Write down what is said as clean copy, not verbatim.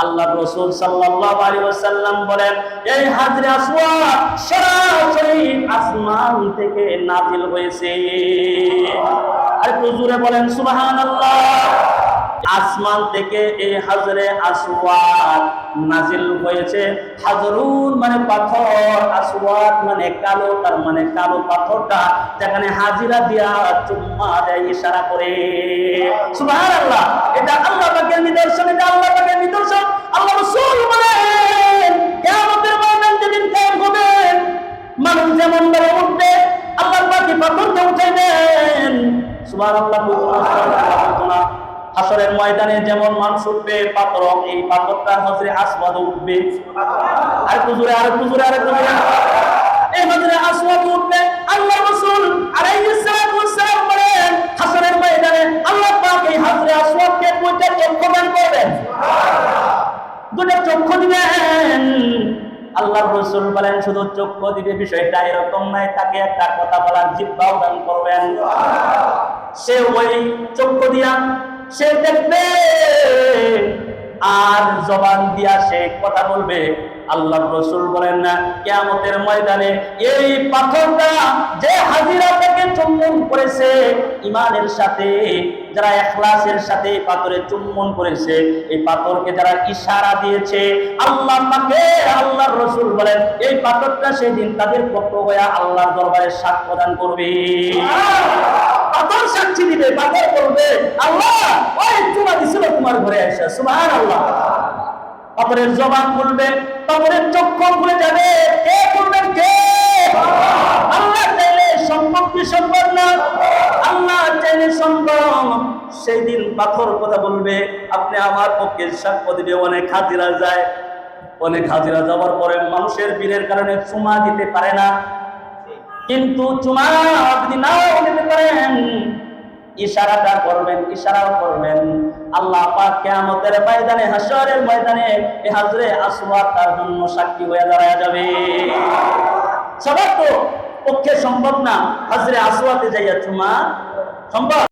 আল্লাহ রাসূল সাল্লাল্লাহু আলাইহি ওয়াসাল্লাম বলেন, এই হাজরে আসওয়াদ সরাসরি আসমান থেকে নাজিল হয়েছে। আর জোরে বলেন সুবহানাল্লাহ। আসমান থেকে এই হাজরে আসওয়াদ নাজিল হয়েছে। হাজরুন মানে পাথর, আসওয়াদ মানে কালো, তার মানে কালো পাথরটা যেখানে হাজিরা দিয়া চুম্মা দেয়, ইশারা করে। সুবহানাল্লাহ। এটা আল্লাহ পাকের নিদর্শন, এটা আল্লাহ পাকের নিদর্শন। আল্লাহ রাসূল বলেন, কিয়ামতের ময়দান যেদিন কায়েম হবে, মানুষ যেমন ভাবে উঠবে, আল্লাহ পাক পাথরকে উঠাইবেন। সুবহানাল্লাহ। সুবহানাল্লাহ। হাসরের ময়দানে যেমন মানুষ উঠবে, পাথর, এই পাথরটা হযরত আসওয়াদ উঠবে। আর হুজুরে এই হযরত আসওয়াদ উঠবে। আল্লাহ রাসূল আলাইহিস সালাতু ওয়াস সালাম বলেন, হাসরের ময়দানে আল্লাহ পাক এই হযরত আসওয়াদকে দুইটা চক্ষু দান করবেন, দুইটা চক্ষু দিবেন। আল্লাহ রাসূল বলেন, শুধু চক্ষু দিবে বিষয়টা এরকম নয়, তাকে একটা কথা বলার জিহ্বাও দান করবেন। সে ওই চক্ষু দিয়া সে দেখবে আর জবান দিয়া সে কথা বলবে। আল্লাহ রাসূল বলেন না, কিয়ামতের ময়দানে এই পাথরটা যে হাজিরা থেকে চুম্বন করেছে ঈমানের সাথে, যারা ইখলাসের সাথে পাথরে চুম্বন করেছে, এই পাথরকে যারা ইশারা দিয়েছে, আল্লাহ পাকে আল্লাহর রাসূল বলেন এই পাথরটা সেদিন তাদের পক্ষ হয়ে আল্লাহর দরবারে সাক্ষ্য দান করবে। পাথর সাক্ষী দিবে, পাথর বলবে, আল্লাহ ওই চুমা দিছিল তোমার ঘরে এসে। সুবহানাল্লাহ। পাথরের জবান খুলবে, পাথরের চক্ষু খুলে যাবে। কে খুলবেন? কে? আল্লাহ চাইলে সম্ভব কি সম্ভব না? আল্লাহ চাইলে সম্ভব। সেই দিন পাথর কথা বলবে, আপনি আমার পক্ষে সাক্ষ্য দিবে। অনেক হাজিরা যায়, অনেক হাজিরা যাওয়ার পরে মানুষের ভিড়ের কারণে চুমা দিতে পারে না, কিন্তু চুমা যদি নাও দিতে পারেন, ইশারাটা করবেন, ইশারাও করবেন। আল্লাহ পাক কিয়ামতের ময়দানে, হাসরের ময়দানে এই হযরত আসওয়াদ তার জন্য সাক্ষী হয়ে দাঁড়ায় যাবে। সবার তো পক্ষে সম্ভব না হযরত আসওয়াদে যাইয়া চুমা সম্ভব।